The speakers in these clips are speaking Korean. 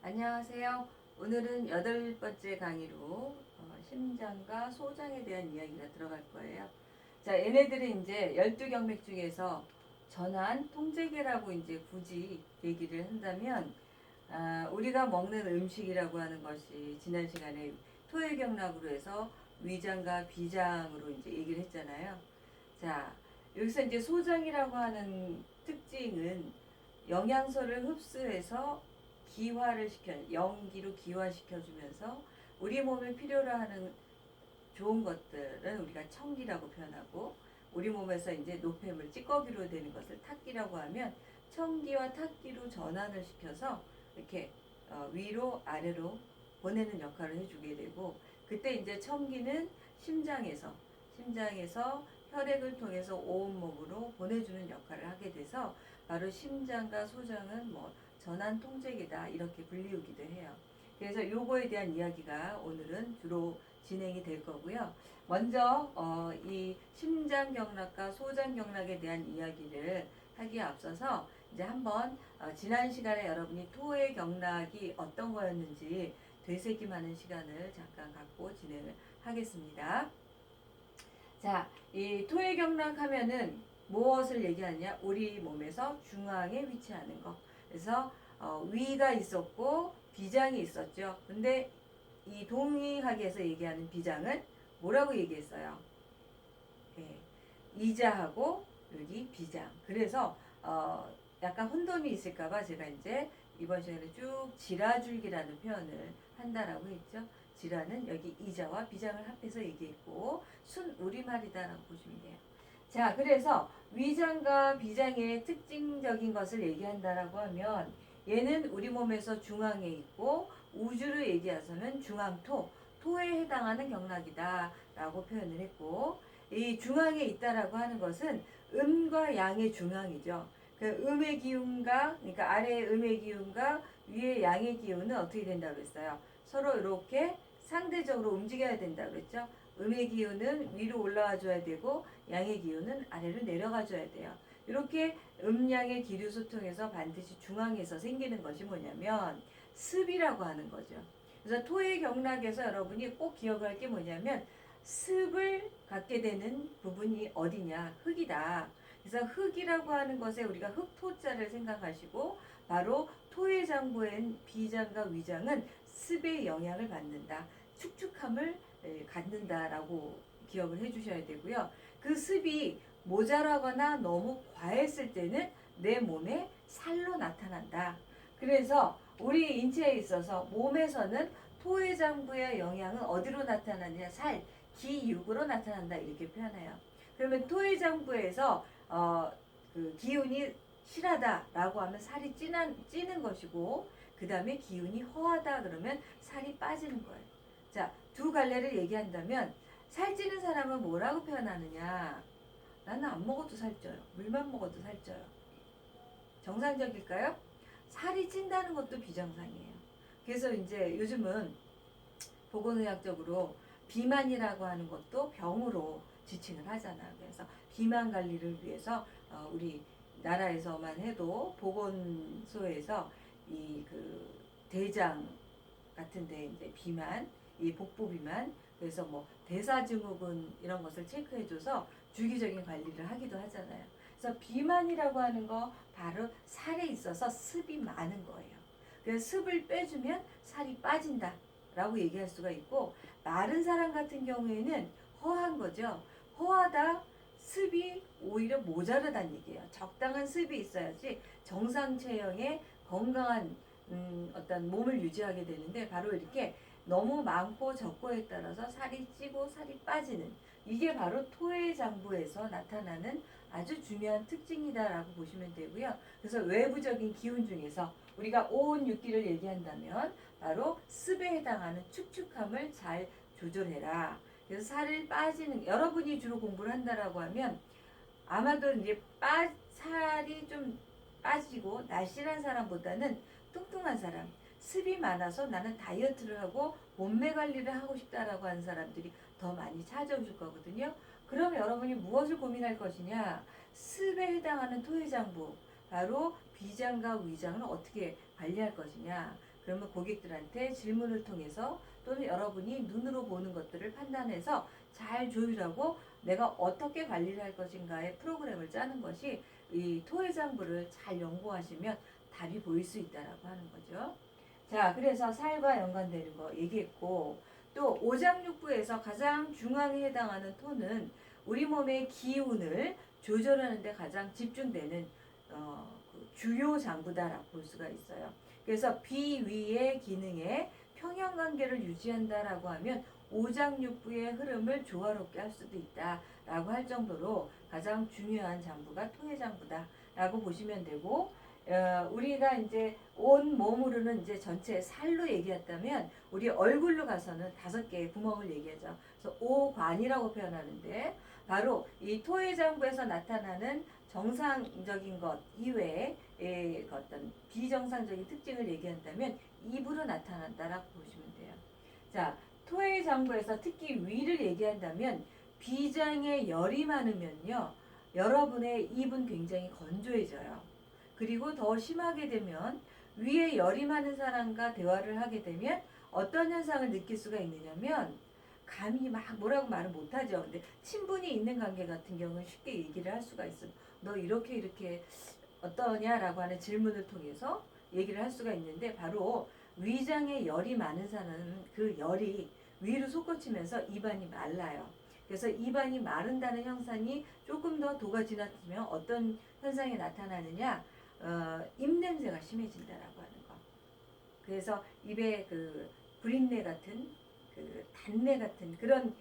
안녕하세요. 오늘은 8번째 강의로 심장과 소장에 대한 이야기가 들어갈 거예요. 자, 얘네들은 이제 12경맥 중에서 전환 통제계라고 이제 굳이 얘기를 한다면, 우리가 먹는 음식이라고 하는 것이 지난 시간에 토해경락으로 해서 위장과 비장으로 이제 얘기를 했잖아요. 자, 여기서 이제 소장이라고 하는 특징은 영양소를 흡수해서 기화를 영기로 기화시켜주면서 우리 몸에 필요로 하는 좋은 것들은 우리가 청기라고 표현하고, 우리 몸에서 이제 노폐물, 찌꺼기로 되는 것을 탁기라고 하면 청기와 탁기로 전환을 시켜서 이렇게 위로 아래로 보내는 역할을 해주게 되고, 그때 이제 청기는 심장에서 혈액을 통해서 온몸으로 보내주는 역할을 하게 돼서 바로 심장과 소장은 뭐 전환 통제계다 이렇게 불리우기도 해요. 그래서 요거에 대한 이야기가 오늘은 주로 진행이 될 거고요. 먼저 이 심장경락과 소장경락에 대한 이야기를 하기에 앞서서 이제 한번 지난 시간에 여러분이 토의 경락이 어떤 거였는지 되새김하는 시간을 잠깐 갖고 진행을 하겠습니다. 자, 이 토의 경락 하면은 무엇을 얘기하냐? 우리 몸에서 중앙에 위치하는 거. 그래서 위가 있었고 비장이 있었죠. 근데 이 동의학에서 얘기하는 비장은 뭐라고 얘기했어요? 예, 이자하고 여기 비장. 그래서 약간 혼돈이 있을까봐 제가 이제 이번 시간에 쭉 지라줄기라는 표현을 한다라고 했죠. 지라는 여기 이자와 비장을 합해서 얘기했고 순 우리말이다라고 보시면 돼요. 자, 그래서 위장과 비장의 특징적인 것을 얘기한다라고 하면 얘는 우리 몸에서 중앙에 있고 우주를 얘기해서는 중앙토, 토에 해당하는 경락이다 라고 표현을 했고, 이 중앙에 있다라고 하는 것은 음과 양의 중앙이죠. 그 음의 기운과, 그러니까 아래의 음의 기운과 위의 양의 기운은 어떻게 된다고 그랬어요? 서로 이렇게 상대적으로 움직여야 된다고 그랬죠. 음의 기운은 위로 올라와 줘야 되고 양의 기운은 아래로 내려가 줘야 돼요. 이렇게 음양의 기류 소통에서 반드시 중앙에서 생기는 것이 뭐냐면 습이라고 하는 거죠. 그래서 토의 경락에서 여러분이 꼭 기억할 게 뭐냐면 습을 갖게 되는 부분이 어디냐? 흙이다. 그래서 흙이라고 하는 것에 우리가 흙토자를 생각하시고 바로 토의 장부엔 비장과 위장은 습의 영향을 받는다. 축축함을 갖는다라고 기억을 해주셔야 되고요. 그 습이 모자라거나 너무 과했을 때는 내 몸에 살로 나타난다. 그래서 우리 인체에 있어서 몸에서는 토해장부의 영향은 어디로 나타나느냐? 살, 기육으로 나타난다 이렇게 표현해요. 그러면 토해장부에서 그 기운이 실하다라고 하면 살이 찌는 것이고, 그 다음에 기운이 허하다 그러면 살이 빠지는 거예요. 자, 두 갈래를 얘기한다면 살찌는 사람은 뭐라고 표현하느냐? 나는 안 먹어도 살쪄요. 물만 먹어도 살쪄요. 정상적일까요? 살이 찐다는 것도 비정상이에요. 그래서 이제 요즘은 보건의학적으로 비만이라고 하는 것도 병으로 지칭을 하잖아요. 그래서 비만 관리를 위해서 우리 나라에서만 해도 보건소에서 이 그 대장 같은데 이제 비만, 이 복부 비만, 그래서 뭐 대사증후군 이런 것을 체크해줘서 주기적인 관리를 하기도 하잖아요. 그래서 비만이라고 하는 거 바로 살에 있어서 습이 많은 거예요. 그래서 습을 빼주면 살이 빠진다 라고 얘기할 수가 있고, 마른 사람 같은 경우에는 허한 거죠. 허하다, 습이 오히려 모자르다는 얘기예요. 적당한 습이 있어야지 정상 체형의 건강한 어떤 몸을 유지하게 되는데, 바로 이렇게 너무 많고 적고에 따라서 살이 찌고 살이 빠지는, 이게 바로 토해장부에서 나타나는 아주 중요한 특징이다라고 보시면 되고요. 그래서 외부적인 기운 중에서 우리가 온 육기를 얘기한다면 바로 습에 해당하는 축축함을 잘 조절해라. 그래서 살을 빠지는, 여러분이 주로 공부를 한다라고 하면 아마도 이제 살이 좀 빠지고 날씬한 사람보다는 뚱뚱한 사람, 습이 많아서 나는 다이어트를 하고 몸매 관리를 하고 싶다라고 하는 사람들이 더 많이 찾아오실 거거든요. 그럼 여러분이 무엇을 고민할 것이냐? 습에 해당하는 토해장부, 바로 비장과 위장을 어떻게 관리할 것이냐? 그러면 고객들한테 질문을 통해서 또는 여러분이 눈으로 보는 것들을 판단해서 잘 조율하고 내가 어떻게 관리를 할 것인가의 프로그램을 짜는 것이 이 토해장부를 잘 연구하시면 답이 보일 수 있다라고 하는 거죠. 자, 그래서 살과 연관되는 거 얘기했고, 또 오장육부에서 가장 중앙에 해당하는 토는 우리 몸의 기운을 조절하는 데 가장 집중되는 그 주요 장부다라고 볼 수가 있어요. 그래서 비위의 기능에 평형관계를 유지한다라고 하면 오장육부의 흐름을 조화롭게 할 수도 있다라고 할 정도로 가장 중요한 장부가 토해장부다라고 보시면 되고, 우리가 이제 온 몸으로는 이제 전체 살로 얘기했다면 우리 얼굴로 가서는 5개의 구멍을 얘기하죠. 그래서 오관이라고 표현하는데 바로 이 토해장부에서 나타나는 정상적인 것 이외에 어떤 비정상적인 특징을 얘기한다면 입으로 나타난다라고 보시면 돼요. 자, 토해장부에서 특히 위를 얘기한다면 비장에 열이 많으면요, 여러분의 입은 굉장히 건조해져요. 그리고 더 심하게 되면 위에 열이 많은 사람과 대화를 하게 되면 어떤 현상을 느낄 수가 있느냐면 감히 막 뭐라고 말을 못하죠. 근데 친분이 있는 관계 같은 경우는 쉽게 얘기를 할 수가 있어요. 너 이렇게 어떠냐라고 하는 질문을 통해서 얘기를 할 수가 있는데 바로 위장에 열이 많은 사람은 그 열이 위로 솟구치면서 입안이 말라요. 그래서 입안이 마른다는 현상이 조금 더 도가 지나치면 어떤 현상이 나타나느냐, 입냄새가 심해진다라고 하는 거. 그래서 입에 그 구린내 같은 그 단내 같은 그런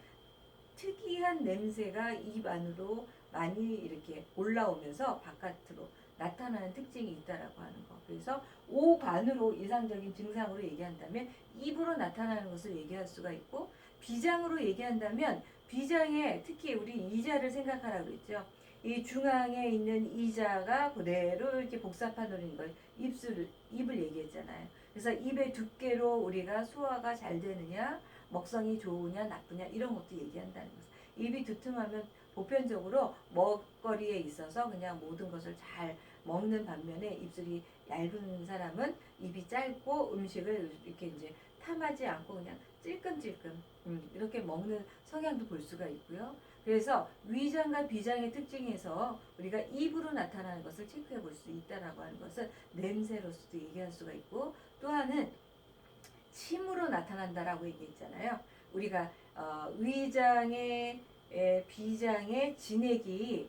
특이한 냄새가 입 안으로 많이 이렇게 올라오면서 바깥으로 나타나는 특징이 있다라고 하는 거. 그래서 오관으로 이상적인 증상으로 얘기한다면 입으로 나타나는 것을 얘기할 수가 있고, 비장으로 얘기한다면 비장에 특히 우리 이자를 생각하라고 그랬죠. 이 중앙에 있는 이자가 그대로 이렇게 복사판 놓은 걸 입을 얘기했잖아요. 그래서 입의 두께로 우리가 소화가 잘 되느냐, 먹성이 좋으냐, 나쁘냐 이런 것도 얘기한다는 거죠. 입이 두툼하면 보편적으로 먹거리에 있어서 그냥 모든 것을 잘 먹는 반면에 입술이 얇은 사람은 입이 짧고 음식을 이렇게 이제 탐하지 않고 그냥 찔끔찔끔 이렇게 먹는 성향도 볼 수가 있고요. 그래서 위장과 비장의 특징에서 우리가 입으로 나타나는 것을 체크해 볼 수 있다라고 하는 것을 냄새로서도 얘기할 수가 있고, 또 하나는 침으로 나타난다라고 얘기했잖아요. 우리가 위장의 비장의 진액이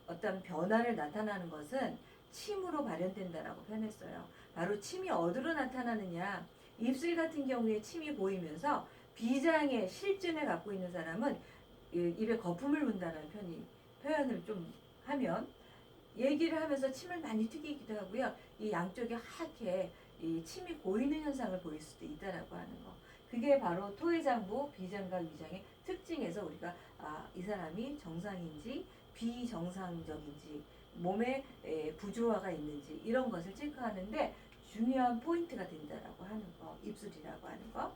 어떤 변화를 나타나는 것은 침으로 발현된다라고 표현했어요. 바로 침이 어디로 나타나느냐? 입술 같은 경우에 침이 보이면서 비장의 실증을 갖고 있는 사람은 입에 거품을 문다는 표현을 좀 하면 얘기를 하면서 침을 많이 튀기기도 하고요. 이 양쪽에 하얗게 이 침이 고이는 현상을 보일 수도 있다라고 하는 거. 그게 바로 토해장부 비장과 위장의 특징에서 우리가 이 사람이 정상인지 비정상적인지 몸에 부조화가 있는지 이런 것을 체크하는데 중요한 포인트가 된다라고 하는 거, 입술이라고 하는 거.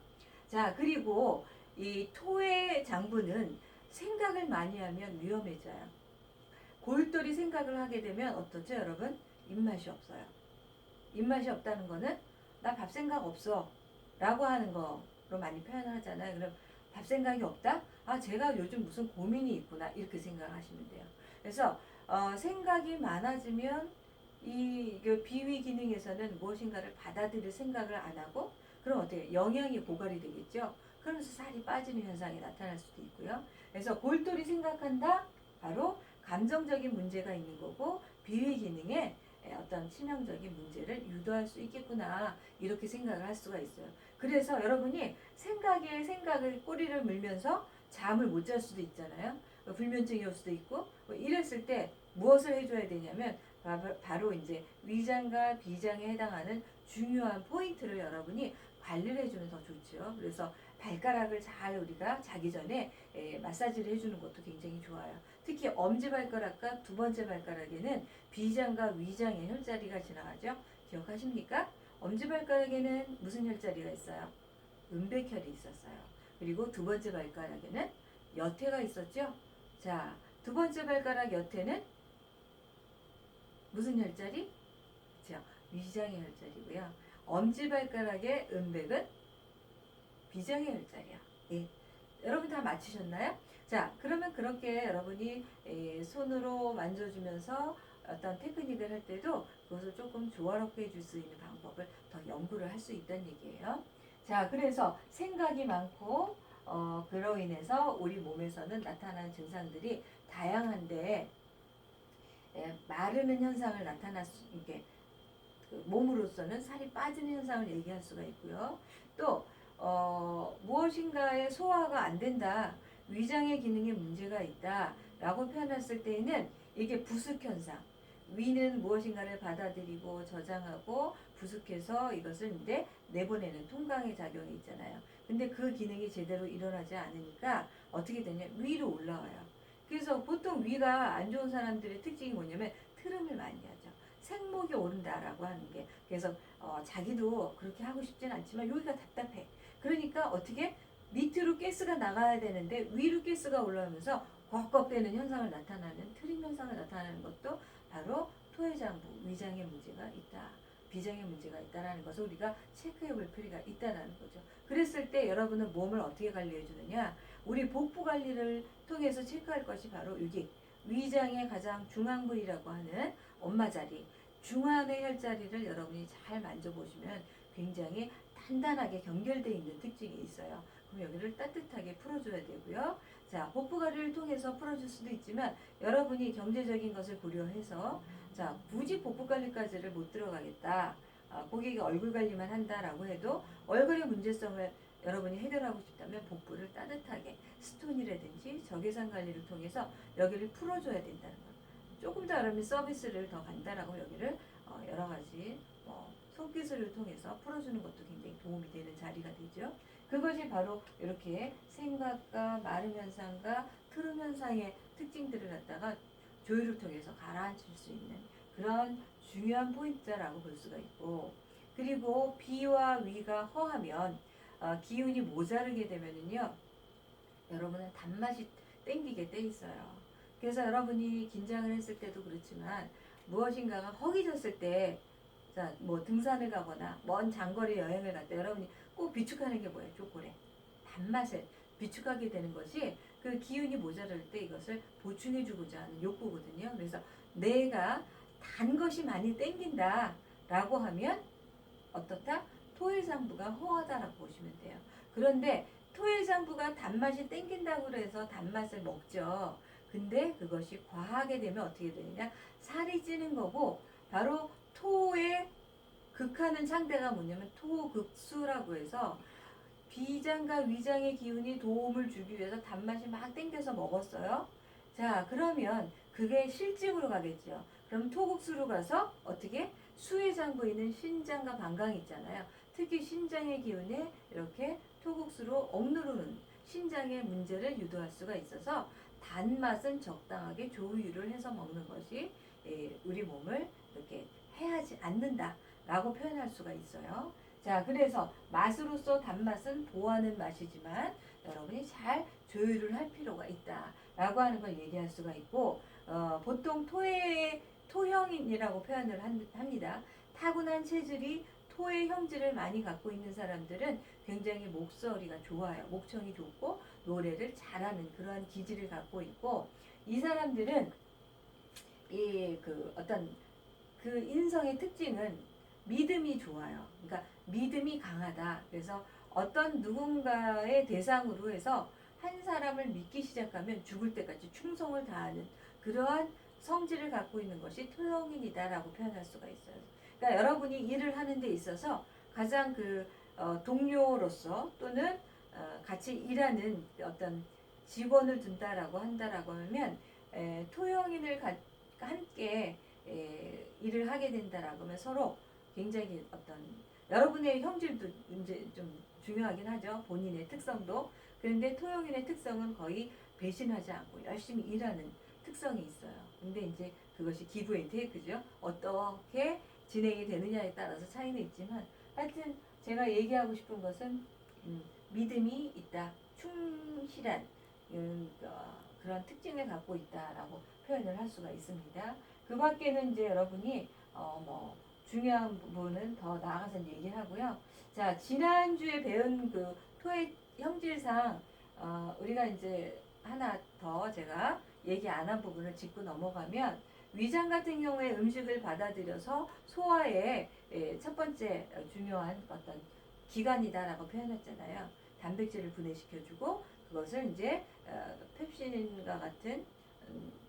자, 그리고 이 토의 장부는 생각을 많이 하면 위험해져요. 골똘히 생각을 하게 되면 어떠죠, 여러분? 입맛이 없어요. 입맛이 없다는 거는 나 밥 생각 없어 라고 하는 거로 많이 표현을 하잖아요. 그럼 밥 생각이 없다? 제가 요즘 무슨 고민이 있구나 이렇게 생각하시면 돼요. 그래서 생각이 많아지면 이 비위 기능에서는 무엇인가를 받아들일 생각을 안 하고 그럼 어떻게 영양이 고갈이 되겠죠. 그러면서 살이 빠지는 현상이 나타날 수도 있고요. 그래서 골똘히 생각한다? 바로 감정적인 문제가 있는 거고 비위 기능에 어떤 치명적인 문제를 유도할 수 있겠구나 이렇게 생각을 할 수가 있어요. 그래서 여러분이 생각을 꼬리를 물면서 잠을 못 잘 수도 있잖아요. 불면증이 올 수도 있고 이랬을 때 무엇을 해줘야 되냐면 바로 이제 위장과 비장에 해당하는 중요한 포인트를 여러분이 관리를 해주면 더 좋죠. 그래서 발가락을 잘 우리가 자기 전에 마사지를 해주는 것도 굉장히 좋아요. 특히 엄지발가락과 두 번째 발가락에는 비장과 위장의 혈자리가 지나가죠. 기억하십니까? 엄지발가락에는 무슨 혈자리가 있어요? 음백혈이 있었어요. 그리고 두 번째 발가락에는 여태가 있었죠. 자, 두 번째 발가락 여태는 무슨 혈자리? 그렇죠. 위장의 혈자리고요. 엄지발가락의 은백은 비장의 혈자리야. 예. 여러분 다 맞추셨나요? 자, 그러면 그렇게 여러분이 손으로 만져주면서 어떤 테크닉을 할 때도 그것을 조금 조화롭게 해줄 수 있는 방법을 더 연구를 할 수 있다는 얘기예요. 자, 그래서 생각이 많고 그로 인해서 우리 몸에서는 나타나는 증상들이 다양한데 마르는 현상을 나타날 수 있게 몸으로서는 살이 빠지는 현상을 얘기할 수가 있고요. 또 무엇인가의 소화가 안 된다, 위장의 기능에 문제가 있다 라고 표현했을 때에는 이게 부습 현상, 위는 무엇인가를 받아들이고 저장하고 부숙해서 이것을 이제 내보내는 통강의 작용이 있잖아요. 근데 그 기능이 제대로 일어나지 않으니까 어떻게 되냐, 위로 올라와요. 그래서 보통 위가 안 좋은 사람들의 특징이 뭐냐면 트름을 많이 하죠. 생목이 오른다라고 하는 게. 그래서 자기도 그렇게 하고 싶진 않지만 여기가 답답해. 그러니까 어떻게 밑으로 가스가 나가야 되는데 위로 가스가 올라오면서 벅벅대는 현상을 나타나는, 트림 현상을 나타나는 것도 바로 토해장부, 위장에 문제가 있다, 비장에 문제가 있다라는 것을 우리가 체크해 볼 필요가 있다라는 거죠. 그랬을 때 여러분은 몸을 어떻게 관리해 주느냐, 우리 복부 관리를 통해서 체크할 것이 바로 여기 위장의 가장 중앙 부위라고 하는 엄마 자리, 중안의 혈자리를 여러분이 잘 만져보시면 굉장히 단단하게 경결되어 있는 특징이 있어요. 그럼 여기를 따뜻하게 풀어줘야 되고요. 자, 복부 관리를 통해서 풀어줄 수도 있지만 여러분이 경제적인 것을 고려해서 자, 굳이 복부 관리까지를 못 들어가겠다, 고객이 얼굴 관리만 한다라고 해도 얼굴의 문제성을 여러분이 해결하고 싶다면 복부를 따뜻하게 스톤이라든지 적외선 관리를 통해서 여기를 풀어줘야 된다는 거예요. 조금 더 여러분이 서비스를 더 간다라고 여기를 여러 가지 손기술을 통해서 풀어주는 것도 굉장히 도움이 되는 자리가 되죠. 그것이 바로 이렇게 생각과 마름 현상과 트름 현상의 특징들을 갖다가 조율을 통해서 가라앉힐 수 있는 그런 중요한 포인트라고 볼 수가 있고, 그리고 비와 위가 허하면 기운이 모자르게 되면은요, 여러분은 단맛이 땡기게 돼 있어요. 그래서 여러분이 긴장을 했을 때도 그렇지만 무엇인가가 허기졌을 때, 자, 뭐 등산을 가거나 먼 장거리 여행을 갈 때 여러분이 꼭 비축하는 게 뭐예요? 초콜릿. 단맛을 비축하게 되는 것이 그 기운이 모자랄 때 이것을 보충해주고자 하는 욕구거든요. 그래서 내가 단 것이 많이 땡긴다 라고 하면 어떻다? 토일상부가 허하다라고 보시면 돼요. 그런데 토일상부가 단맛이 땡긴다고 해서 단맛을 먹죠. 근데 그것이 과하게 되면 어떻게 되느냐? 살이 찌는 거고, 바로 토의 극하는 상대가 뭐냐면 토극수라고 해서 비장과 위장의 기운이 도움을 주기 위해서 단맛이 막 땡겨서 먹었어요. 자, 그러면 그게 실증으로 가겠죠. 그럼 토국수로 가서 어떻게 수해장부에 있는 신장과 방광이 있잖아요. 특히 신장의 기운에 이렇게 토국수로 억누르는 신장의 문제를 유도할 수가 있어서 단맛은 적당하게 조율을 해서 먹는 것이 우리 몸을 이렇게 해하지 않는다라고 표현할 수가 있어요. 자, 그래서 맛으로서 단맛은 보하는 맛이지만 여러분이 잘 조율을 할 필요가 있다라고 하는 걸 얘기할 수가 있고, 보통 토형인이라고 표현을 합니다. 타고난 체질이 토의 형질을 많이 갖고 있는 사람들은 굉장히 목소리가 좋아요. 목청이 좋고 노래를 잘하는 그러한 기질을 갖고 있고, 이 사람들은 어떤 그 인성의 특징은 믿음이 좋아요. 그러니까 믿음이 강하다. 그래서 어떤 누군가의 대상으로 해서 한 사람을 믿기 시작하면 죽을 때까지 충성을 다하는 그러한 성질을 갖고 있는 것이 토형인이다라고 표현할 수가 있어요. 그러니까 여러분이 일을 하는 데 있어서 가장 동료로서 또는 같이 일하는 어떤 직원을 둔다라고 한다라고 하면 토형인을 함께 일을 하게 된다라고 하면 서로 굉장히 어떤 여러분의 형질도 이제 좀 중요하긴 하죠. 본인의 특성도. 그런데 토형인의 특성은 거의 배신하지 않고 열심히 일하는 특성이 있어요. 근데 이제 그것이 기브 앤 테이크죠. 어떻게 진행이 되느냐에 따라서 차이는 있지만 하여튼 제가 얘기하고 싶은 것은 믿음이 있다. 충실한 그런 특징을 갖고 있다라고 표현을 할 수가 있습니다. 그 밖에는 이제 여러분이 중요한 부분은 더 나아가서 얘기하고요. 자, 지난주에 배운 그 토의 형질상 우리가 이제 하나 더 제가 얘기 안 한 부분을 짚고 넘어가면 위장 같은 경우에 음식을 받아들여서 소화에 첫 번째 중요한 어떤 기관이다라고 표현했잖아요. 단백질을 분해시켜주고 그것을 이제 펩신과 같은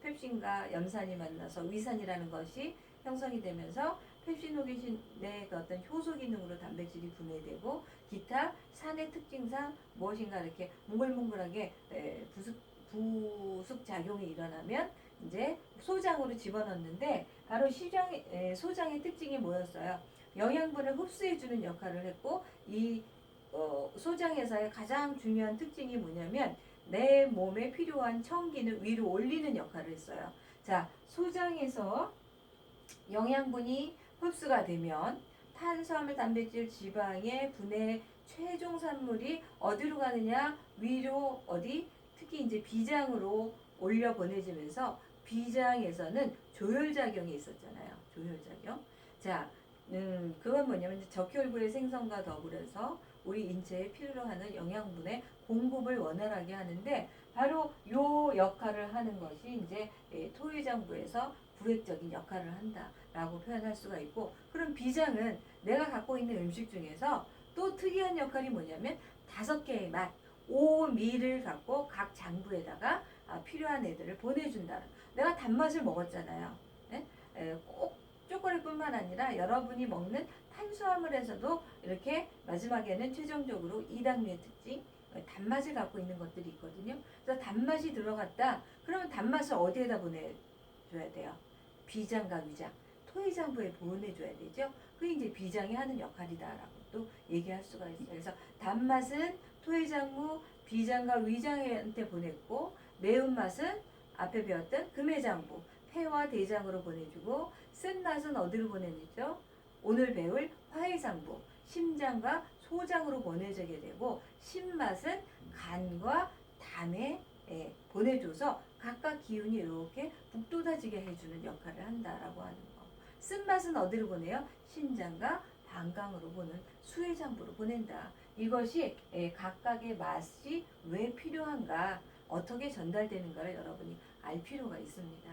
펩신과 염산이 만나서 위산이라는 것이 형성이 되면서 펩신호기신의 어떤 효소 기능으로 단백질이 분해되고 기타 산의 특징상 무엇인가 이렇게 몽글몽글하게 부숙 작용이 일어나면 이제 소장으로 집어넣는데 바로 소장의 특징이 뭐였어요? 영양분을 흡수해주는 역할을 했고 이 소장에서의 가장 중요한 특징이 뭐냐면 내 몸에 필요한 청기를 위로 올리는 역할을 했어요. 자, 소장에서 영양분이 흡수가 되면 탄수화물, 단백질, 지방의 분해 최종 산물이 어디로 가느냐? 위로 어디? 특히 이제 비장으로 올려 보내지면서 비장에서는 조혈작용이 있었잖아요. 조혈작용. 자, 그건 뭐냐면 적혈구의 생성과 더불어서 우리 인체에 필요로 하는 영양분의 공급을 원활하게 하는데 바로 요 역할을 하는 것이 이제 토의장부에서 구획적인 역할을 한다라고 표현할 수가 있고 그럼 비장은 내가 갖고 있는 음식 중에서 또 특이한 역할이 뭐냐면 5개의 맛, 5미를 갖고 각 장부에다가 필요한 애들을 보내준다. 내가 단맛을 먹었잖아요. 꼭 초콜릿뿐만 아니라 여러분이 먹는 탄수화물에서도 이렇게 마지막에는 최종적으로 이당류의 특징, 단맛을 갖고 있는 것들이 있거든요. 그래서 단맛이 들어갔다. 그러면 단맛을 어디에다 보내줘야 돼요? 비장과 위장, 토의장부에 보내줘야 되죠. 그게 이제 비장이 하는 역할이다라고 또 얘기할 수가 있어요. 그래서 단맛은 토의장부, 비장과 위장한테 보냈고 매운맛은 앞에 배웠던 금해장부, 폐와 대장으로 보내주고 쓴맛은 어디로 보내주죠? 오늘 배울 화해장부, 심장과 소장으로 보내지게 되고 신맛은 간과 담에 보내줘서 각각 기운이 이렇게 북돋아지게 해주는 역할을 한다라고 하는 거. 쓴맛은 어디로 보내요? 신장과 방광으로 보는 수해장부로 보낸다. 이것이 각각의 맛이 왜 필요한가, 어떻게 전달되는가를 여러분이 알 필요가 있습니다.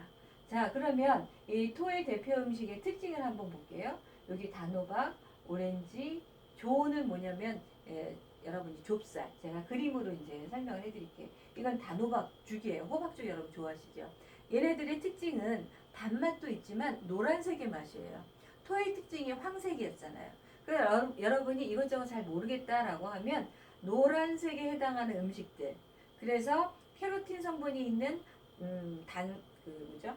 자, 그러면 이 토의 대표 음식의 특징을 한번 볼게요. 여기 단호박, 오렌지, 조는 뭐냐면 여러분이 좁쌀, 제가 그림으로 이제 설명을 해드릴게요. 이건 단호박 죽이에요. 호박죽 여러분 좋아하시죠? 얘네들의 특징은 단맛도 있지만 노란색의 맛이에요. 토의 특징이 황색이었잖아요. 그래서 여러분이 이것저것 잘 모르겠다라고 하면 노란색에 해당하는 음식들. 그래서 캐로틴 성분이 있는 뭐죠?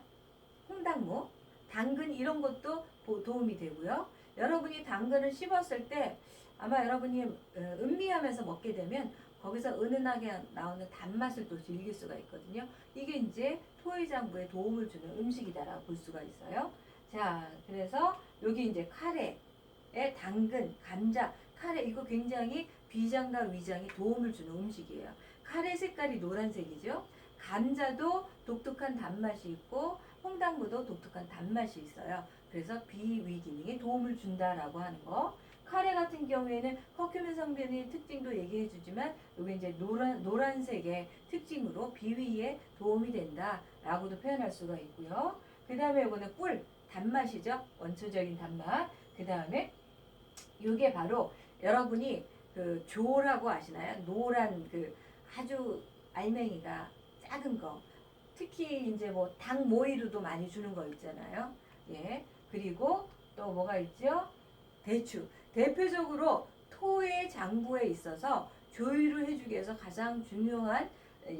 홍당무, 당근 이런 것도 도움이 되고요. 여러분이 당근을 씹었을 때 아마 여러분이 음미하면서 먹게 되면 거기서 은은하게 나오는 단맛을 또 즐길 수가 있거든요. 이게 이제 토의장부에 도움을 주는 음식이다라고 볼 수가 있어요. 자, 그래서 여기 이제 카레, 당근, 감자, 카레 이거 굉장히 비장과 위장에 도움을 주는 음식이에요. 카레 색깔이 노란색이죠. 감자도 독특한 단맛이 있고 홍당무도 독특한 단맛이 있어요. 그래서 비위 기능에 도움을 준다라고 하는 거. 카레 같은 경우에는 커큐민 성분의 특징도 얘기해 주지만 여기 이제 노란색의 특징으로 비위에 도움이 된다라고도 표현할 수가 있고요. 그 다음에 이거는 꿀, 단맛이죠. 원초적인 단맛. 그 다음에 이게 바로 여러분이 그 조라고 아시나요? 노란 그 아주 알맹이가 작은 거. 특히 이제 뭐 닭 모이루도 많이 주는 거 있잖아요. 예. 그리고 또 뭐가 있죠? 대추. 대표적으로 토의 장부에 있어서 조율을 해주기 위해서 가장 중요한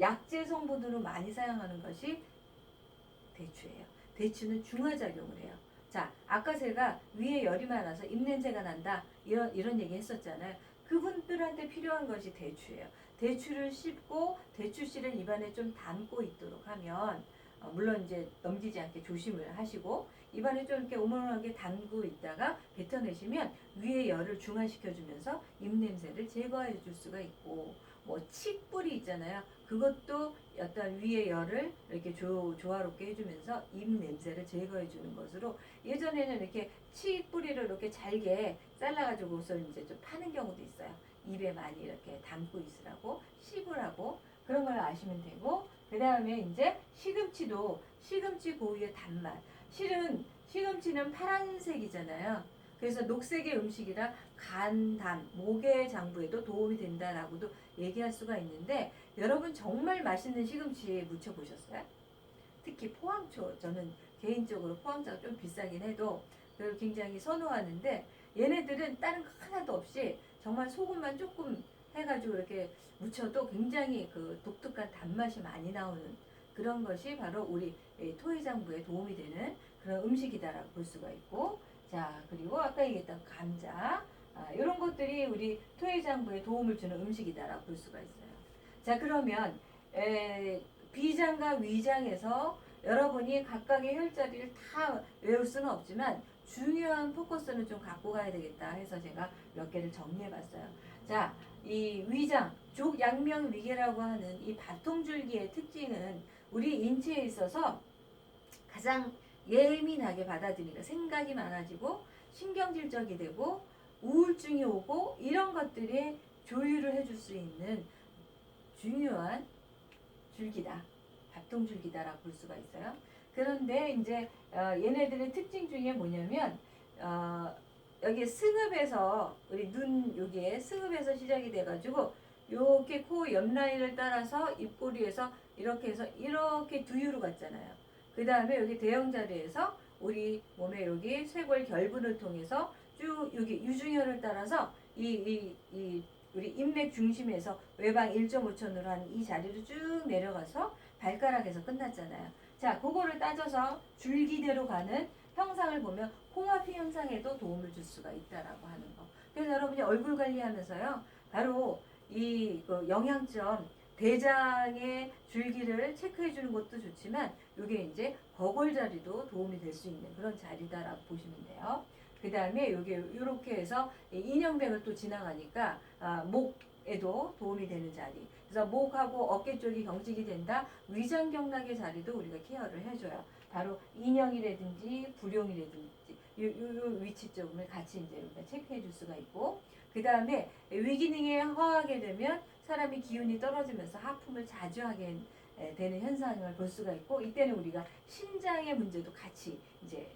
약재 성분으로 많이 사용하는 것이 대추예요. 대추는 중화작용을 해요. 자, 아까 제가 위에 열이 많아서 입냄새가 난다. 이런 얘기 했었잖아요. 그분들한테 필요한 것이 대추예요. 대추를 씹고 대추씨를 입안에 좀 담고 있도록 하면 물론 이제 넘기지 않게 조심을 하시고 입안에 좀 이렇게 오물오물하게 담고 있다가 뱉어내시면 위에 열을 중화시켜주면서 입냄새를 제거해 줄 수가 있고 뭐 칡뿌리 있잖아요. 그것도 어떤 위의 열을 이렇게 조화롭게 해주면서 입 냄새를 제거해 주는 것으로 예전에는 이렇게 치 뿌리를 이렇게 잘게 잘라가지고서 이제 좀 파는 경우도 있어요. 입에 많이 이렇게 담고 있으라고 씹으라고 그런 걸 아시면 되고 그 다음에 이제 시금치도 시금치 고유의 단맛 실은 시금치는 파란색이잖아요. 그래서 녹색의 음식이라 간, 담, 목의 장부에도 도움이 된다라고도 얘기할 수가 있는데 여러분 정말 맛있는 시금치에 무쳐 보셨어요? 특히 포항초 저는 개인적으로 포항초가 좀 비싸긴 해도 그걸 굉장히 선호하는데 얘네들은 다른 거 하나도 없이 정말 소금만 조금 해가지고 이렇게 무쳐도 굉장히 그 독특한 단맛이 많이 나오는 그런 것이 바로 우리 토해장부에 도움이 되는 그런 음식이다라고 볼 수가 있고 자 그리고 아까 얘기했던 감자 이런 것들이 우리 토해장부에 도움을 주는 음식이다라고 볼 수가 있어요. 자 그러면 비장과 위장에서 여러분이 각각의 혈자리를 다 외울 수는 없지만 중요한 포커스는 좀 갖고 가야 되겠다 해서 제가 몇 개를 정리해 봤어요. 자, 이 위장, 족양명위계라고 하는 이 바통줄기의 특징은 우리 인체에 있어서 가장 예민하게 받아들이니까 생각이 많아지고 신경질적이 되고 우울증이 오고 이런 것들에 조율을 해줄 수 있는 중요한 줄기다. 밥통줄기다라고 볼 수가 있어요. 그런데 이제 얘네들의 특징 중에 뭐냐면 여기 승읍에서 우리 눈 여기에 승읍에서 시작이 돼가지고 이렇게 코 옆라인을 따라서 입꼬리에서 이렇게 해서 이렇게 두유로 갔잖아요. 그 다음에 여기 대형자리에서 우리 몸의 여기 쇄골 결분을 통해서 쭉 여기 유중혈을 따라서 이 우리 인맥 중심에서 외방 1.5천으로 하는 이 자리로 쭉 내려가서 발가락에서 끝났잖아요. 자, 그거를 따져서 줄기대로 가는 형상을 보면 홍합 형상에도 도움을 줄 수가 있다라고 하는 거. 그래서 여러분이 얼굴 관리하면서요, 바로 이 영양점 대장의 줄기를 체크해 주는 것도 좋지만, 이게 이제 거골 자리도 도움이 될 수 있는 그런 자리다라고 보시면 돼요. 그 다음에 요게 요렇게 해서 인형백을 또 지나가니까 목에도 도움이 되는 자리. 그래서 목하고 어깨 쪽이 경직이 된다. 위장경락의 자리도 우리가 케어를 해줘요. 바로 인형이라든지 불용이라든지 요 위치 쪽을 같이 이제 우리가 체크해 줄 수가 있고 그 다음에 위기능에 허하게 되면 사람이 기운이 떨어지면서 하품을 자주 하게 되는 현상을 볼 수가 있고 이때는 우리가 신장의 문제도 같이 이제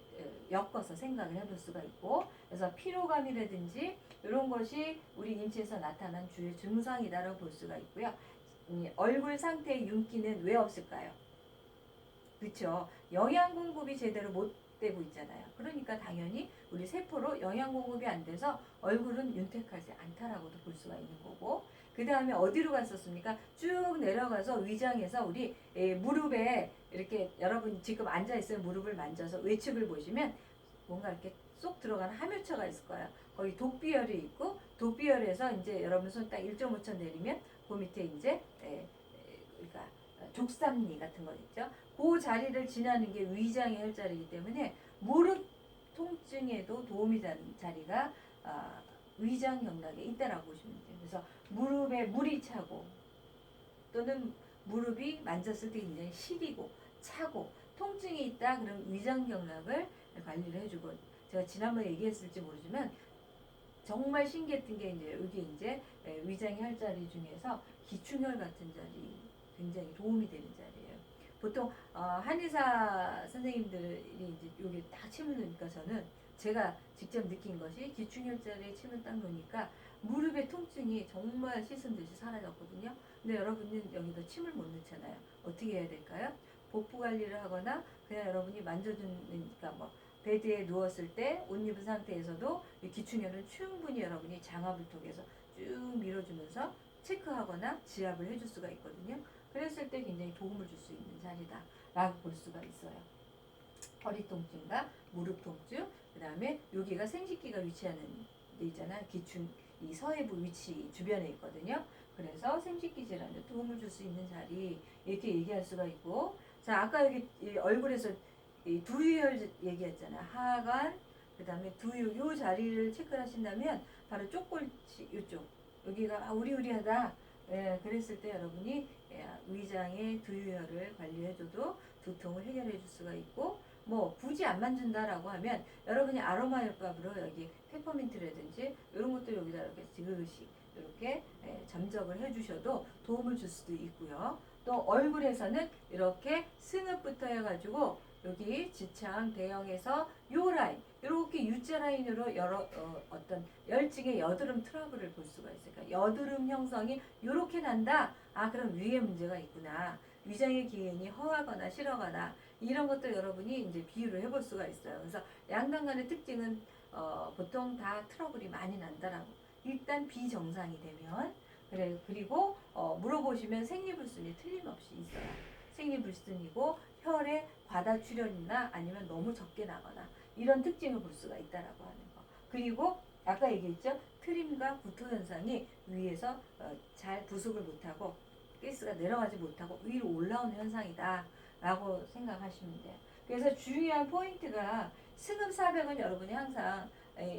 엮어서 생각을 해볼 수가 있고 그래서 피로감이라든지 이런 것이 우리 인체에서 나타난 주요 증상이다라고 볼 수가 있고요. 얼굴 상태의 윤기는 왜 없을까요? 그렇죠. 영양 공급이 제대로 못 되고 있잖아요. 그러니까 당연히 우리 세포로 영양 공급이 안 돼서 얼굴은 윤택하지 않다라고도 볼 수가 있는 거고 그 다음에 어디로 갔었습니까? 쭉 내려가서 위장에서 우리 무릎에 이렇게 여러분 지금 앉아있어요. 무릎을 만져서 외측을 보시면 뭔가 이렇게 쏙 들어가는 함유처가 있을 거예요. 거기 독비열이 있고 독비열에서 이제 여러분 손 딱 1.5천 내리면 그 밑에 이제 그러니까 족삼리 같은 거 있죠. 그 자리를 지나는 게 위장의 혈자리이기 때문에 무릎 통증에도 도움이 되는 자리가 위장 경락에 있다라고 보시면 돼요. 그래서 무릎에 물이 차고 또는 무릎이 만졌을 때 굉장히 시리고 차고 통증이 있다 그럼 위장 경락을 관리를 해주고 제가 지난번에 얘기했을지 모르지만 정말 신기했던 게 이제 여기 이제 위장의 혈자리 중에서 기충혈 같은 자리 굉장히 도움이 되는 자리예요. 보통 한의사 선생님들이 이제 여기 딱 침을 놓으니까 저는 제가 직접 느낀 것이 기충혈자리에 침을 딱 놓으니까 무릎의 통증이 정말 씻은 듯이 사라졌거든요. 근데 여러분은 여기다 침을 못 넣잖아요. 어떻게 해야 될까요? 복부 관리를 하거나 그냥 여러분이 만져주니까 뭐 베드에 누웠을 때 옷 입은 상태에서도 이 기충혈은 충분히 여러분이 장압을 통해서 쭉 밀어주면서 체크하거나 지압을 해줄 수가 있거든요. 그랬을 때 굉장히 도움을 줄 수 있는 자리다 라고 볼 수가 있어요. 허리 통증과 무릎 통증 그 다음에 여기가 생식기가 위치하는 데 있잖아요. 기충 이 서해부 위치 주변에 있거든요. 그래서 생식기 질환에 도움을 줄 수 있는 자리 이렇게 얘기할 수가 있고 자 아까 여기 이 얼굴에서 이 두유혈 얘기했잖아요. 하관 그 다음에 두유 요 자리를 체크를 하신다면 바로 쪽골치 요쪽 여기가 우리우리하다 예, 그랬을 때 여러분이 위장의 두유혈을 관리해줘도 두통을 해결해 줄 수가 있고, 뭐 굳이 안 만진다라고 하면 여러분이 아로마 효과로 여기 페퍼민트라든지 이런 것들 여기다 이렇게 지그시 이렇게 점적을 해주셔도 도움을 줄 수도 있고요. 또 얼굴에서는 이렇게 승읍부터 해가지고 여기 지창 대형에서 요 라인 이렇게 U자 라인으로 여러 어떤 열증의 여드름 트러블을 볼 수가 있어요. 그러니까 여드름 형성이 이렇게 난다. 아 그럼 위에 문제가 있구나. 위장의 기운이 허하거나 실하거나 이런 것들 여러분이 이제 비유를 해볼 수가 있어요. 그래서 양단간의 특징은 보통 다 트러블이 많이 난다라고. 일단 비정상이 되면 그리고 물어보시면 생리불순이 틀림없이 있어요. 생리불순이고 혈에 과다 출혈이나 아니면 너무 적게 나거나 이런 특징을 볼 수가 있다라고 하는 거. 그리고 아까 얘기했죠. 트림과 구토 현상이 위에서 잘 부속을 못하고 가스가 내려가지 못하고 위로 올라오는 현상이다 라고 생각하시면 돼요. 그래서 중요한 포인트가 승읍 400은 여러분이 항상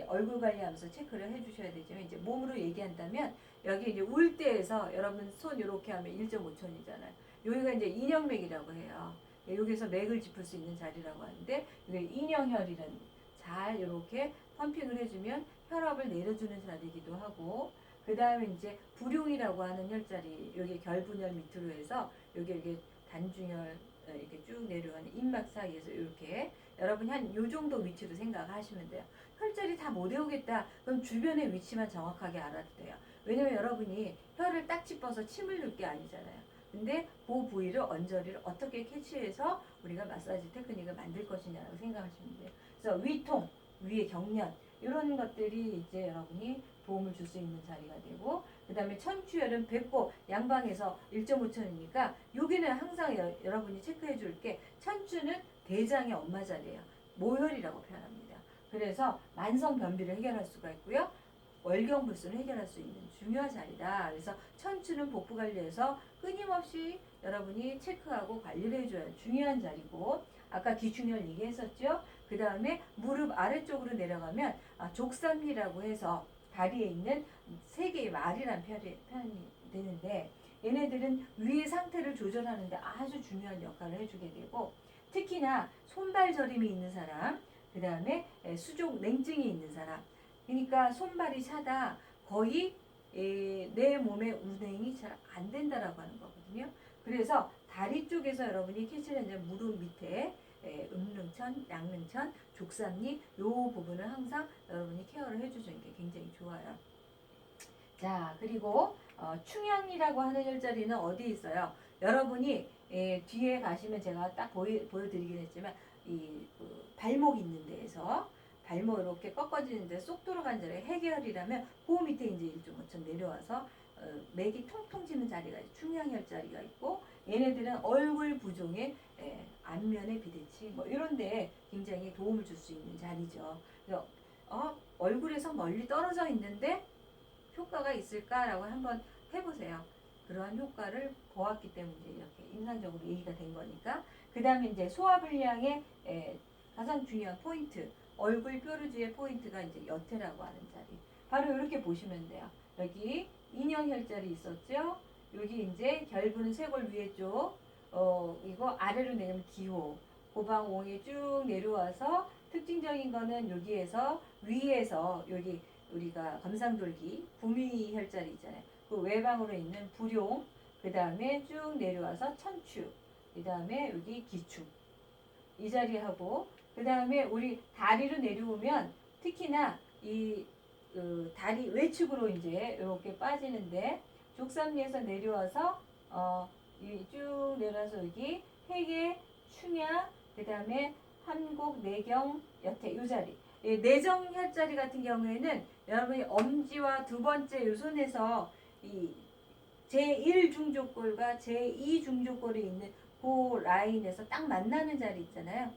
얼굴 관리하면서 체크를 해주셔야 되지만 이제 몸으로 얘기한다면 여기 이제 울대에서 여러분 손 이렇게 하면 1.5촌이잖아요. 여기가 이제 인형맥이라고 해요. 여기서 맥을 짚을 수 있는 자리라고 하는데 이게 인형혈이라는 잘 이렇게 펌핑을 해주면 혈압을 내려주는 자리이기도 하고 그 다음에 이제 부룡이라고 하는 혈자리 여기 결분혈 밑으로 해서 여기 단중혈 이렇게 쭉 내려가는 입막 사이에서 이렇게 여러분이 한 요 정도 위치로 생각하시면 돼요. 혈자리 다 못 외우겠다. 그럼 주변의 위치만 정확하게 알아도 돼요. 왜냐면 여러분이 혈을 딱 짚어서 침을 넣을 게 아니잖아요. 근데 그 부위를 언저리를 어떻게 캐치해서 우리가 마사지 테크닉을 만들 것이냐라고 생각하시면 돼요. 그래서 위통, 위의 경련 이런 것들이 이제 여러분이 도움을 줄 수 있는 자리가 되고 그 다음에 천추혈은 배꼽 양방에서 1.5촌이니까 여기는 항상 여러분이 체크해 줄게 천추는 대장의 엄마 자리예요. 모혈이라고 표현합니다. 그래서 만성 변비를 해결할 수가 있고요. 월경불순을 해결할 수 있는 중요한 자리다. 그래서 천추는 복부 관리에서 끊임없이 여러분이 체크하고 관리를 해줘야 중요한 자리고 아까 기충혈 얘기했었죠. 그 다음에 무릎 아래쪽으로 내려가면 족삼리라고 해서 다리에 있는 세 개의 말이란 표현이 되는데 얘네들은 위의 상태를 조절하는데 아주 중요한 역할을 해주게 되고 특히나 손발 저림이 있는 사람 그 다음에 수족 냉증이 있는 사람 그러니까 손발이 차다 거의 내 몸의 운행이 잘 안 된다라고 하는 거거든요. 그래서 다리 쪽에서 여러분이 캐치를 하면 무릎 밑에 음릉천, 양릉천, 족삼리 요 부분을 항상 여러분이 케어를 해주시는 게 굉장히 좋아요. 자 그리고 충양이라고 하는 혈자리는 어디 있어요? 여러분이 뒤에 가시면 제가 딱 보여드리긴 했지만 발목 있는 데에서 발목 이렇게 꺾어지는데 쏙 들어간 자리에 해결이라면 그 밑에 이제 1.5천 내려와서 맥이 통통 지는 자리가 충양혈 자리가 있고 얘네들은 얼굴 부종에 안면의 비대치 뭐 이런 데 굉장히 도움을 줄 수 있는 자리죠. 그래서 얼굴에서 멀리 떨어져 있는데 효과가 있을까라고 한번 해보세요. 그러한 효과를 보았기 때문에 이렇게 인상적으로 얘기가 된 거니까. 그 다음에 이제 소화불량의 가장 중요한 포인트 얼굴 뾰루지의 포인트가 이제 여태라고 하는 자리. 바로 이렇게 보시면 돼요. 여기 인형혈자리 있었죠. 여기 이제 결부는 쇄골 위에 쪽. 이거 아래로 내리면 기호. 고방옹이 쭉 내려와서 특징적인 거는 여기에서 위에서 여기 우리가 검상돌기 구미혈자리 있잖아요. 그 외방으로 있는 부룡. 그 다음에 쭉 내려와서 천추. 그 다음에 여기 기축. 이 자리하고 그 다음에 우리 다리로 내려오면 특히나 이 다리 외측으로 이제 이렇게 빠지는데 족삼리에서 내려와서 쭉 내려와서 여기 회계, 충야, 그 다음에 한곡, 내경, 여태 이 자리. 내정 혈자리 같은 경우에는 여러분이 엄지와 두 번째 요 손에서 이 제1 중족골과 제2 중족골이 있는 그 라인에서 딱 만나는 자리 있잖아요.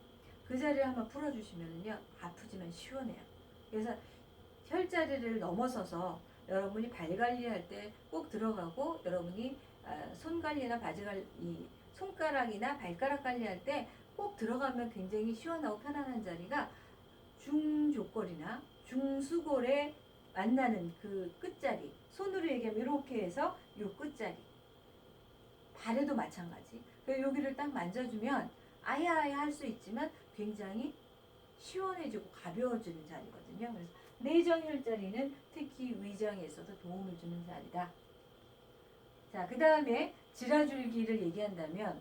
그 자리를 한번 풀어주시면요 아프지만 시원해요. 그래서 혈자리를 넘어서서 여러분이 발 관리할 때 꼭 들어가고 여러분이 손 관리나 바지 관리, 손가락이나 발가락 관리할 때 꼭 들어가면 굉장히 시원하고 편안한 자리가 중족골이나 중수골에 만나는 그 끝자리. 손으로 얘기하면 이렇게 해서 요 끝자리. 발에도 마찬가지. 여기를 딱 만져주면 아야아야 할 수 있지만 굉장히 시원해지고 가벼워지는 자리거든요. 그래서 내정혈자리는 특히 위장에 있어서 도움을 주는 자리다. 자, 그 다음에 지라줄기를 얘기한다면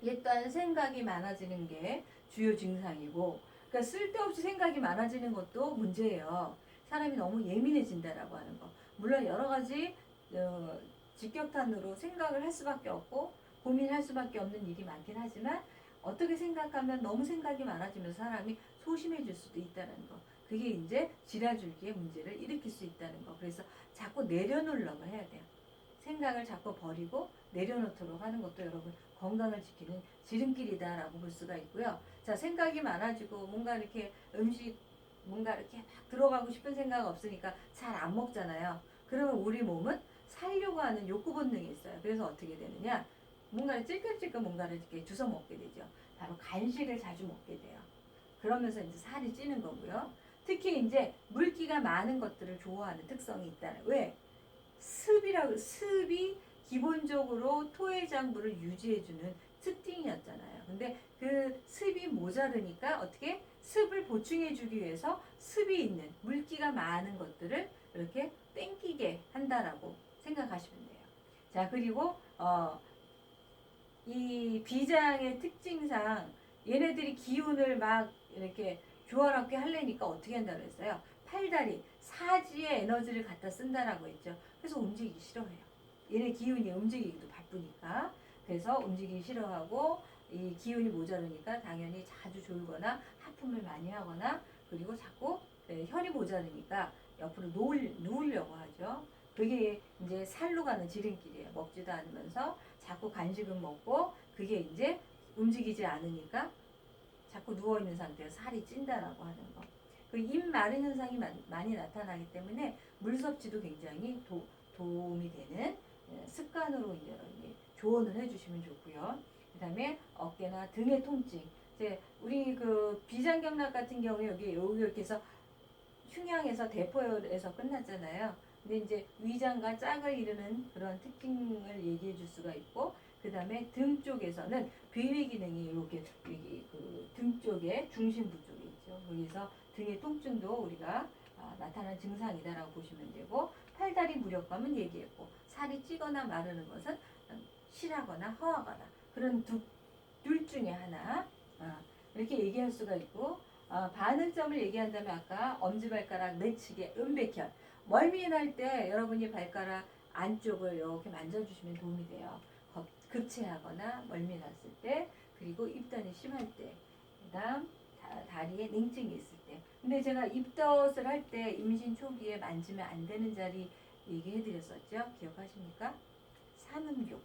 일단 생각이 많아지는 게 주요 증상이고, 그러니까 쓸데없이 생각이 많아지는 것도 문제예요. 사람이 너무 예민해진다라고 하는 거. 물론 여러 가지 직격탄으로 생각을 할 수밖에 없고 고민할 수밖에 없는 일이 많긴 하지만, 어떻게 생각하면 너무 생각이 많아지면서 사람이 소심해질 수도 있다는 거. 그게 이제 지라줄기의 문제를 일으킬 수 있다는 거. 그래서 자꾸 내려놓으려고 해야 돼요. 생각을 자꾸 버리고 내려놓도록 하는 것도 여러분 건강을 지키는 지름길이다라고 볼 수가 있고요. 자, 생각이 많아지고 뭔가 이렇게 음식 뭔가 이렇게 막 들어가고 싶은 생각 없으니까 잘 안 먹잖아요. 그러면 우리 몸은 살려고 하는 욕구 본능이 있어요. 그래서 어떻게 되느냐? 뭔가를 찔끔찔끔 뭔가를 이렇게 주워 먹게 되죠. 바로 간식을 자주 먹게 돼요. 그러면서 이제 살이 찌는 거고요. 특히 이제 물기가 많은 것들을 좋아하는 특성이 있다는. 왜? 습이 기본적으로 토해장부를 유지해주는 특징이었잖아요. 근데 그 습이 모자르니까 어떻게 습을 보충해주기 위해서 습이 있는 물기가 많은 것들을 이렇게 땡기게 한다라고 생각하시면 돼요. 자, 그리고 이 비장의 특징상 얘네들이 기운을 막 이렇게 조화롭게 하려니까 어떻게 한다고 했어요? 팔다리, 사지의 에너지를 갖다 쓴다라고 했죠. 그래서 움직이기 싫어해요. 얘네 기운이 움직이기도 바쁘니까. 그래서 움직이기 싫어하고 이 기운이 모자르니까 당연히 자주 졸거나 하품을 많이 하거나, 그리고 자꾸 혈이 모자르니까 옆으로 누우려고 하죠. 그게 이제 살로 가는 지름길이에요. 먹지도 않으면서 자꾸 간식은 먹고, 그게 이제 움직이지 않으니까 자꾸 누워있는 상태에서 살이 찐다라고 하는 거. 그 입 마른 현상이 많이 나타나기 때문에 물 섭취도 굉장히 도움이 되는 습관으로 이제 조언을 해주시면 좋고요. 그 다음에 어깨나 등의 통증. 이제 우리 그 비장경락 같은 경우에 여기 이렇게 해서 흉양에서 대포열에서 끝났잖아요. 근데 이제 위장과 짝을 이루는 그런 특징을 얘기해 줄 수가 있고, 그 다음에 등 쪽에서는 비위 기능이 이렇게 그등 쪽에 중심부 쪽에 있죠. 거기서 등의 통증도 우리가 나타난 증상이다라고 보시면 되고, 팔다리 무력감은 얘기했고, 살이 찌거나 마르는 것은 실하거나 허하거나 그런 둘 중에 하나, 이렇게 얘기할 수가 있고, 반응점을 얘기한다면 아까 엄지발가락 내측의 음백혈, 멀미 날 때 여러분이 발가락 안쪽을 이렇게 만져주시면 도움이 돼요. 급체하거나 멀미 났을 때, 그리고 입덧이 심할 때, 그 다음 다리에 냉증이 있을 때. 근데 제가 입덧을 할 때 임신 초기에 만지면 안 되는 자리 얘기해 드렸었죠. 기억하십니까? 삼음교.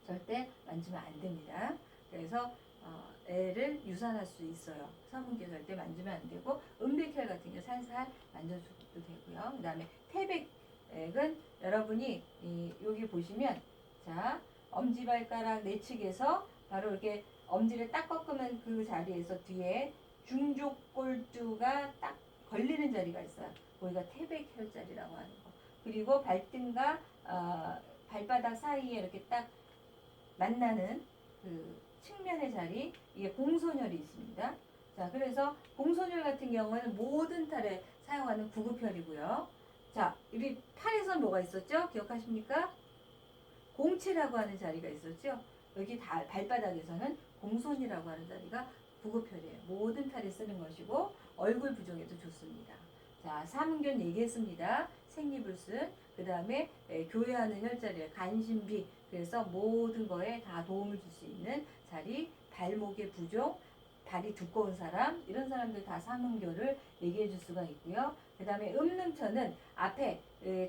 절대 만지면 안 됩니다. 그래서 애를 유산할 수 있어요. 삼음교 절대 만지면 안 되고, 음백혈 같은 게 살살 만져줘도 되고요. 그 다음에 태백은 여러분이 여기 보시면, 자, 엄지발가락 내측에서 바로 이렇게 엄지를 딱 꺾으면 그 자리에서 뒤에 중족골두가 딱 걸리는 자리가 있어요. 거기가 태백혈자리라고 하는 거. 그리고 발등과 발바닥 사이에 이렇게 딱 만나는 그 측면의 자리, 이게 공손혈이 있습니다. 자, 그래서 공손혈 같은 경우는 모든 탈에 사용하는 구급혈이고요. 자, 우리 팔에선 뭐가 있었죠? 기억하십니까? 공치라고 하는 자리가 있었죠. 여기 발바닥에서는 공손이라고 하는 자리가 구급혈이에요. 모든 탈에 쓰는 것이고 얼굴 부종에도 좋습니다. 자, 삼은견 얘기했습니다. 생리불순, 그 다음에 교회하는 혈자리에 간신비, 그래서 모든 거에 다 도움을 줄 수 있는 자리, 발목의 부종, 다리 두꺼운 사람, 이런 사람들 다 삼음교를 얘기해 줄 수가 있고요. 그 다음에 음릉천은 앞에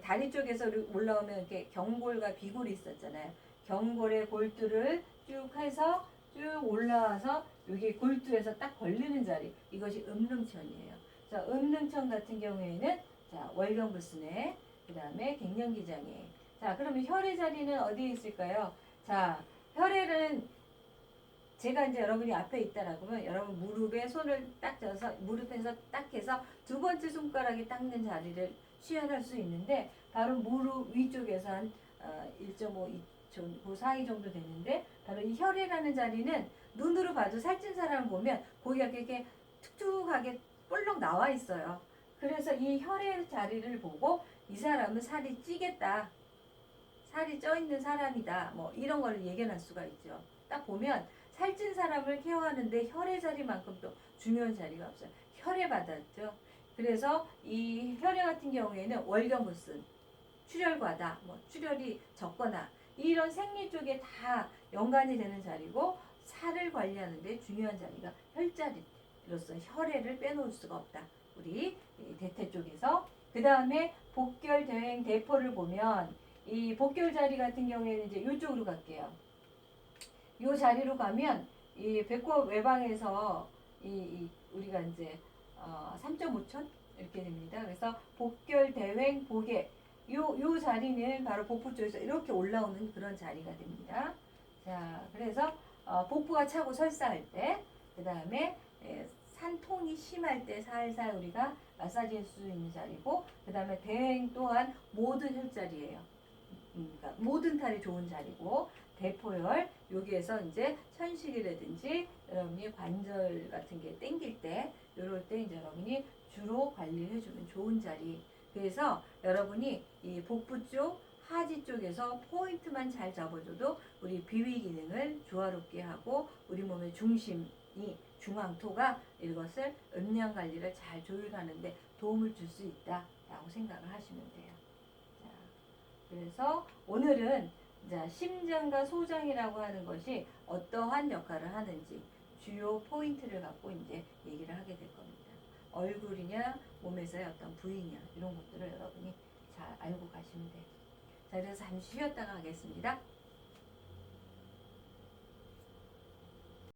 다리 쪽에서 올라오면 이렇게 경골과 비골이 있었잖아요. 경골의 골두를 쭉 해서 쭉 올라와서 여기 골두에서 딱 걸리는 자리, 이것이 음릉천이에요. 자, 음릉천 같은 경우에는 자, 월경불순에, 그 다음에 갱년기장애. 자, 그러면 혈의 자리는 어디에 있을까요? 자, 혈액은 제가 이제 여러분이 앞에 있다라고 하면 여러분 무릎에 손을 딱 져서 무릎에서 딱 해서 두 번째 손가락이 닦는 자리를 취할 수 있는데, 바로 무릎 위쪽에서 한 1.5, 그 사이 정도 되는데 바로 이 혈액이라는 자리는 눈으로 봐도 살찐 사람을 보면 고기가 이렇게 툭툭하게 볼록 나와 있어요. 그래서 이 혈액 자리를 보고 이 사람은 살이 찌겠다. 살이 쪄 있는 사람이다. 뭐 이런 걸 예견할 수가 있죠. 딱 보면 살찐 사람을 케어하는데 혈액 자리만큼 또 중요한 자리가 없어요. 혈액 받았죠. 그래서 이 혈액 같은 경우에는 월경부순, 출혈과다, 뭐 출혈이 적거나 이런 생리 쪽에 다 연관이 되는 자리고 살을 관리하는데 중요한 자리가 혈자리로서 혈액을 빼놓을 수가 없다. 우리 대퇴 쪽에서 그 다음에 복결, 대횡, 대포를 보면 이 복결 자리 같은 경우에는 이제 이쪽으로 갈게요. 이 자리로 가면 이 배꼽 외방에서 우리가 이제 3.5천 이렇게 됩니다. 그래서 복결, 대횡, 복액 요 자리는 바로 복부 쪽에서 이렇게 올라오는 그런 자리가 됩니다. 자, 그래서 복부가 차고 설사할 때, 그 다음에 산통이 심할 때 살살 우리가 마사지 할 수 있는 자리고, 그 다음에 대행 또한 모든 혈자리예요. 그러니까 모든 탈이 좋은 자리고, 대포혈 여기에서 이제 천식이라든지 여러분이 관절 같은 게 땡길 때, 이럴 때 이제 여러분이 주로 관리를 해주면 좋은 자리. 그래서 여러분이 이 복부 쪽, 하지 쪽에서 포인트만 잘 잡아줘도 우리 비위 기능을 조화롭게 하고 우리 몸의 중심이 중앙토가 이것을 음량 관리를 잘 조율하는데 도움을 줄 수 있다라고 생각을 하시면 돼요. 자, 그래서 오늘은 심장과 소장이라고 하는 것이 어떠한 역할을 하는지 주요 포인트를 갖고 이제 얘기를 하게 될 겁니다. 얼굴이냐, 몸에서의 어떤 부위냐 이런 것들을 여러분이 잘 알고 가시면 돼요. 자, 그래서 잠시 쉬었다가 하겠습니다.